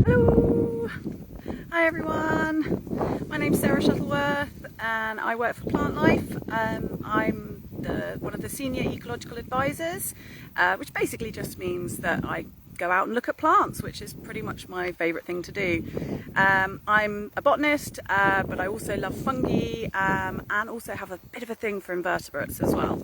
Hello! Hi everyone! My name's Sarah Shuttleworth and I work for Plantlife. I'm one of the senior ecological advisors, which basically just means that I go out and look at plants, which is pretty much my favourite thing to do. I'm a botanist, but I also love fungi and also have a bit of a thing for invertebrates as well.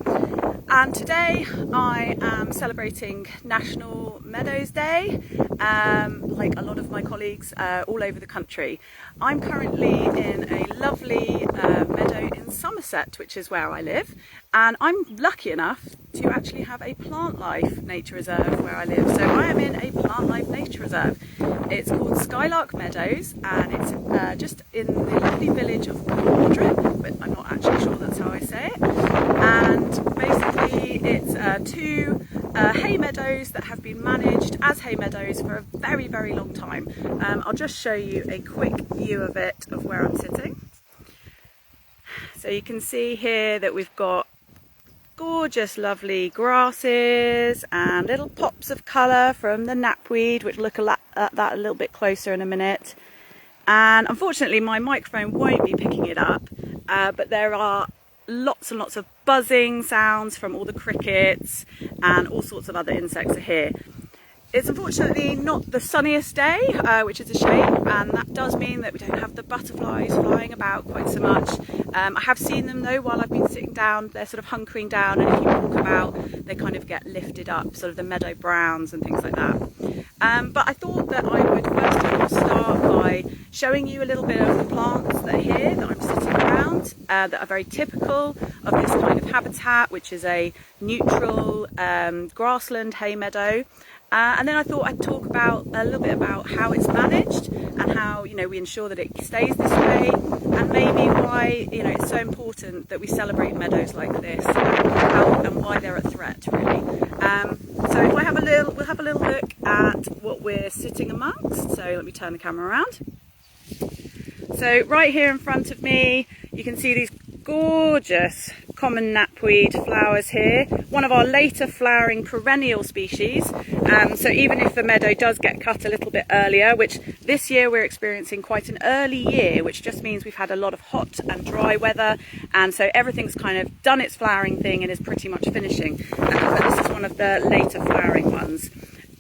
And today I am celebrating National Meadows Day, like a lot of my colleagues all over the country. I'm currently in a lovely meadow in Somerset, which is where I live, and I'm lucky enough to actually have a Plantlife nature reserve where I live. So I am in a Plantlife nature reserve. It's called Skylark Meadows, and it's just in the lovely village of but I'm not actually sure that's how I say it. And basically it's two hay meadows that have been managed as hay meadows for a very, very long time. I'll just show you a quick view of it, of where I'm sitting. So you can see here that we've got gorgeous lovely grasses and little pops of colour from the knapweed, which we'll look at that a little bit closer in a minute. And unfortunately my microphone won't be picking it up, but there are lots and lots of buzzing sounds from all the crickets and all sorts of other insects are here. It's unfortunately not the sunniest day, which is a shame, and that does mean that we don't have the butterflies flying about quite so much. I have seen them though while I've been sitting down. They're sort of hunkering down, and if you walk about they kind of get lifted up, sort of the meadow browns and things like that. But I thought that I would first of all start by showing you a little bit of the plants that are here that I'm sitting around, that are very typical of this kind of habitat, which is a neutral grassland hay meadow. And then I thought I'd talk about a little bit about how it's managed and how, you know, we ensure that it stays this way, and maybe why, you know, it's so important that we celebrate meadows like this, and why they're a threat, really. So if we'll have a little look at what we're sitting amongst. So let me turn the camera around. So right here in front of me, you can see these gorgeous common knapweed flowers here, one of our later flowering perennial species. So even if the meadow does get cut a little bit earlier, which this year we're experiencing quite an early year, which just means we've had a lot of hot and dry weather, and so everything's kind of done its flowering thing and is pretty much finishing. But this is one of the later flowering ones.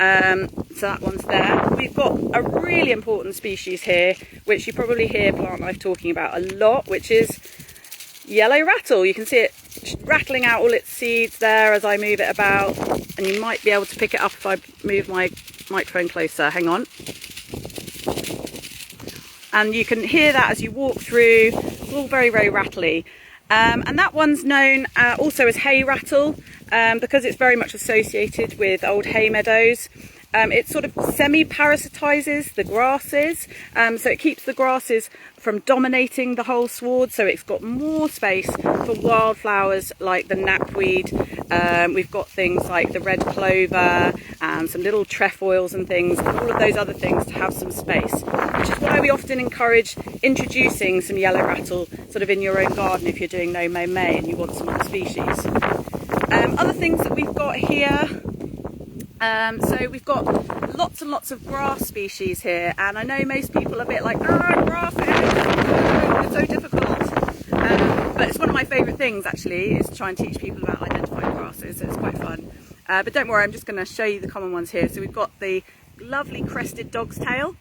So that one's there. We've got a really important species here, which you probably hear Plantlife talking about a lot, which is yellow rattle. You can see it rattling out all its seeds there as I move it about, and you might be able to pick it up if I move my microphone closer. Hang on. And you can hear that as you walk through. It's all very, very rattly. And that one's known also as hay rattle, because it's very much associated with old hay meadows. It sort of semi-parasitizes the grasses, so it keeps the grasses from dominating the whole sward, so it's got more space for wildflowers like the knapweed. We've got things like the red clover and some little trefoils and things, all of those other things to have some space, which is why we often encourage introducing some yellow rattle sort of in your own garden if you're doing no mow May and you want some other species. Other things that we've got here, so we've got lots and lots of grass species here, and I know most people are a bit like, grasses, it's so difficult, but it's one of my favourite things actually, is to try and teach people about identifying grasses, so it's quite fun. But don't worry, I'm just going to show you the common ones here. So we've got the lovely crested dog's tail,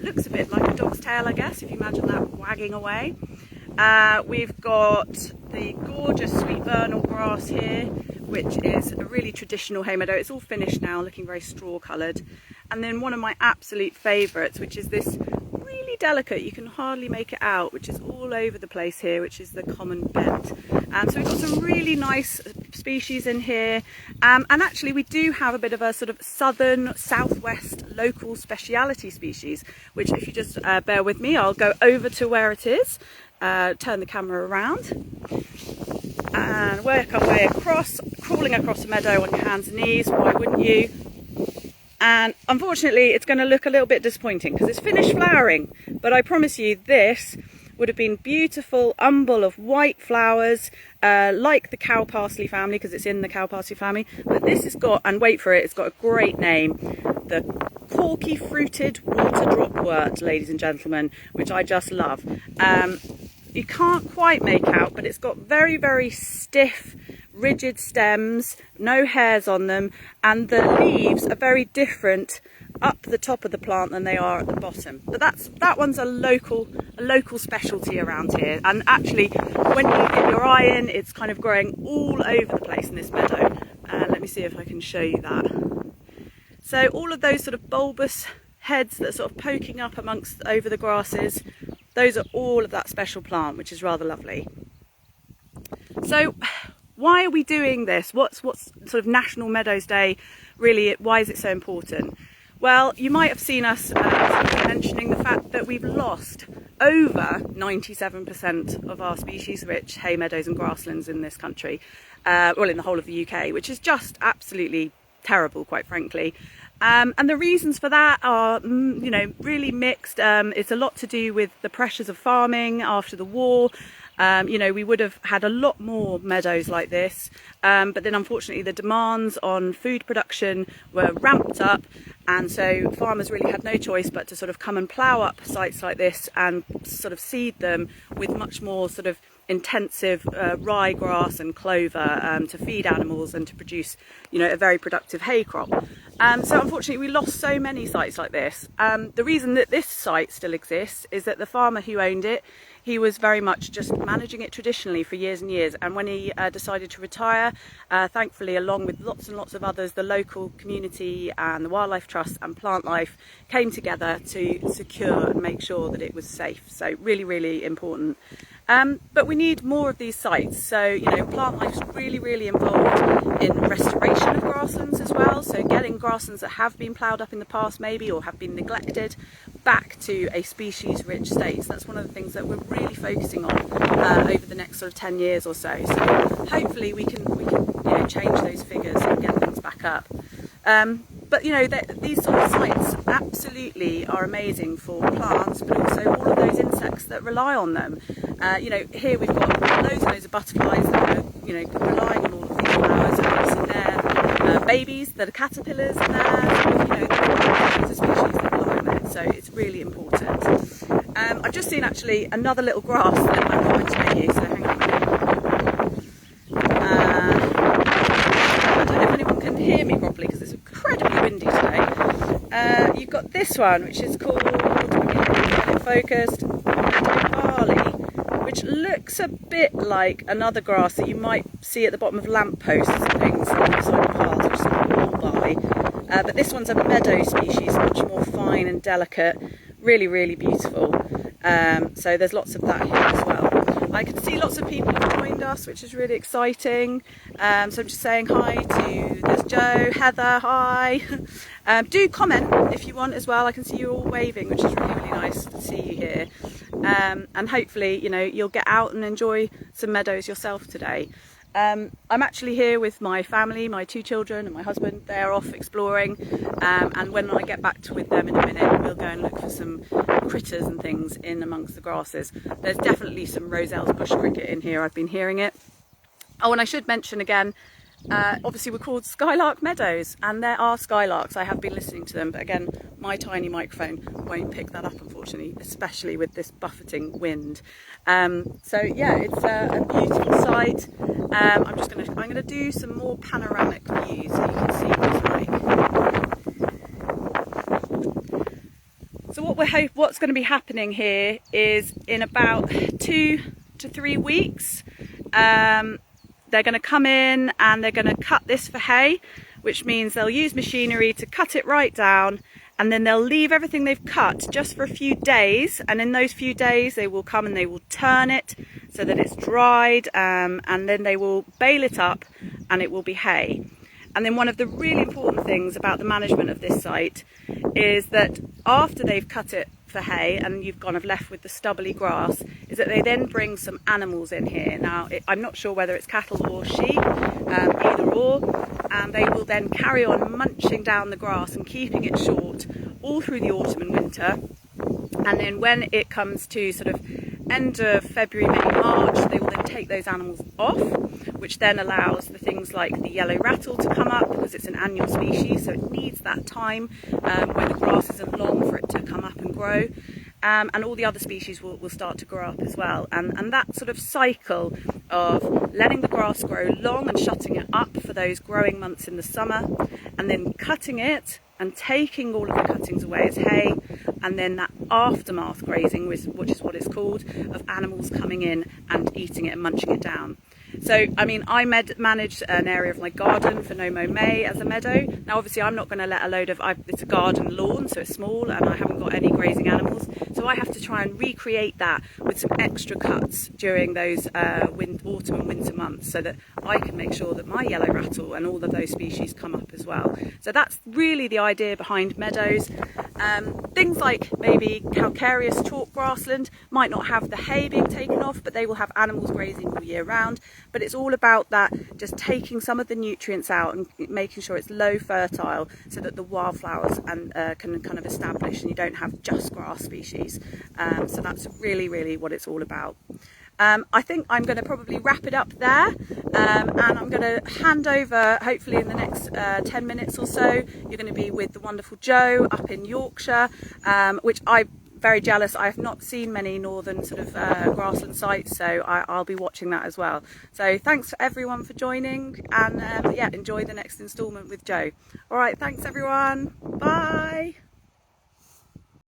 looks a bit like a dog's tail, I guess, if you imagine that wagging away. We've got the gorgeous sweet vernal grass here, which is a really traditional hay meadow. It's all finished now, looking very straw coloured. And then one of my absolute favourites, which is this really delicate, you can hardly make it out, which is all over the place here, which is the common bent. So we've got some really nice species in here. And actually we do have a bit of a sort of southern, southwest local speciality species, which if you just bear with me, I'll go over to where it is. Turn the camera around and work our way across, crawling across a meadow on your hands and knees, why wouldn't you? And unfortunately it's going to look a little bit disappointing because it's finished flowering, but I promise you this would have been beautiful umbel of white flowers, like the cow parsley family, because it's in the cow parsley family. But this has got, and wait for it, it's got a great name, the corky fruited water dropwort, ladies and gentlemen, which I just love. You can't quite make out, but it's got very, very stiff, rigid stems, no hairs on them, and the leaves are very different up the top of the plant than they are at the bottom. But that one's a local specialty around here. And actually, when you get your eye in, it's kind of growing all over the place in this meadow. Let me see if I can show you that. So all of those sort of bulbous heads that are sort of poking up over the grasses, those are all of that special plant, which is rather lovely. So why are we doing this? What's sort of National Meadows Day really, why is it so important? Well, you might have seen us mentioning the fact that we've lost over 97% of our species-rich hay meadows and grasslands in this country, well, in the whole of the UK, which is just absolutely terrible, quite frankly. And the reasons for that are, you know, really mixed. It's a lot to do with the pressures of farming after the war. You know, we would have had a lot more meadows like this, but then unfortunately the demands on food production were ramped up, and so farmers really had no choice but to sort of come and plough up sites like this and sort of seed them with much more sort of intensive ryegrass and clover to feed animals and to produce, you know, a very productive hay crop. So unfortunately we lost so many sites like this. The reason that this site still exists is that the farmer who owned it, he was very much just managing it traditionally for years and years, and when he decided to retire, thankfully, along with lots and lots of others, the local community and the Wildlife Trust and Plantlife came together to secure and make sure that it was safe. So really, really important. But we need more of these sites. So, you know, Plantlife's really, really involved in restoration of grasslands as well. So getting grasslands that have been ploughed up in the past maybe, or have been neglected, back to a species-rich state. So that's one of the things that we're really focusing on over the next sort of 10 years or so. So hopefully we can you know, change those figures and get things back up. But you know, these sort of sites absolutely are amazing for plants, but also all of those insects that rely on them. You know, here we've got loads and loads of butterflies that are, you know, relying on all of these flowers, and obviously they're babies that are caterpillars, and they're, you know, there's a species that rely on it, so it's really important. I've just seen actually another little grass that I'm going to show you, so hang on a minute. I don't know if anyone can hear me properly because it's incredibly windy today. You've got this one, which is called, let me get it focused, barley, which looks a bit like another grass that you might see at the bottom of lampposts and things on the side of paths, which is called barley. But this one's a meadow species, much more fine and delicate, really, really beautiful. So there's lots of that here as well. I can see lots of people have joined us, which is really exciting. So I'm just saying hi to, there's Joe, Heather, hi. Do comment if you want as well. I can see you all waving, which is really, really nice to see you here. And hopefully, you know, you'll get out and enjoy some meadows yourself today. I'm actually here with my family, my 2 children and my husband. They're off exploring, and when I get back with them in a minute, we'll go and look for some critters and things in amongst the grasses. There's definitely some Roselle's bush cricket in here, I've been hearing it. Oh, and I should mention again, obviously we're called Skylark Meadows, and there are skylarks. I have been listening to them, but again, my tiny microphone won't pick that up, unfortunately, especially with this buffeting wind. So yeah, it's a beautiful sight. I'm gonna do some more panoramic views so you can see what it's like. So what's going to be happening here is in about 2 to 3 weeks, they're going to come in and they're going to cut this for hay, which means they'll use machinery to cut it right down, and then they'll leave everything they've cut just for a few days, and in those few days they will come and they will turn it so that it's dried, and then they will bale it up and it will be hay. And then one of the really important things about the management of this site is that after they've cut it for hay and you've kind of left with the stubbly grass, is that they then bring some animals in here. Now, I'm not sure whether it's cattle or sheep, either or, and they will then carry on munching down the grass and keeping it short all through the autumn and winter. And then when it comes to sort of end of February, maybe March, they will then take those animals off, which then allows the things like the yellow rattle to come up, because it's an annual species, so it needs that time where the grass isn't long for it to come up and grow. And all the other species will start to grow up as well. And that sort of cycle of letting the grass grow long and shutting it up for those growing months in the summer, and then cutting it and taking all of the cuttings away as hay, and then that aftermath grazing, which is what it's called, of animals coming in and eating it and munching it down. So, I mean, I manage an area of my garden for No Mow May as a meadow. Now, obviously, I'm not going to let a load of, it's a garden lawn, so it's small, and I haven't got any grazing animals. So I have to try and recreate that with some extra cuts during those autumn and winter months, so that I can make sure that my yellow rattle and all of those species come up as well. So that's really the idea behind meadows. Things like maybe calcareous chalk grassland might not have the hay being taken off, but they will have animals grazing all year round. But it's all about that, just taking some of the nutrients out and making sure it's low fertile, so that the wildflowers can kind of establish and you don't have just grass species. So that's really what it's all about. I think I'm going to probably wrap it up there, and I'm going to hand over, hopefully in the next 10 minutes or so. You're going to be with the wonderful Jo up in Yorkshire, which I'm very jealous. I have not seen many northern sort of grassland sites, so I'll be watching that as well. So thanks for everyone for joining, and yeah, enjoy the next instalment with Jo. All right, thanks everyone. Bye.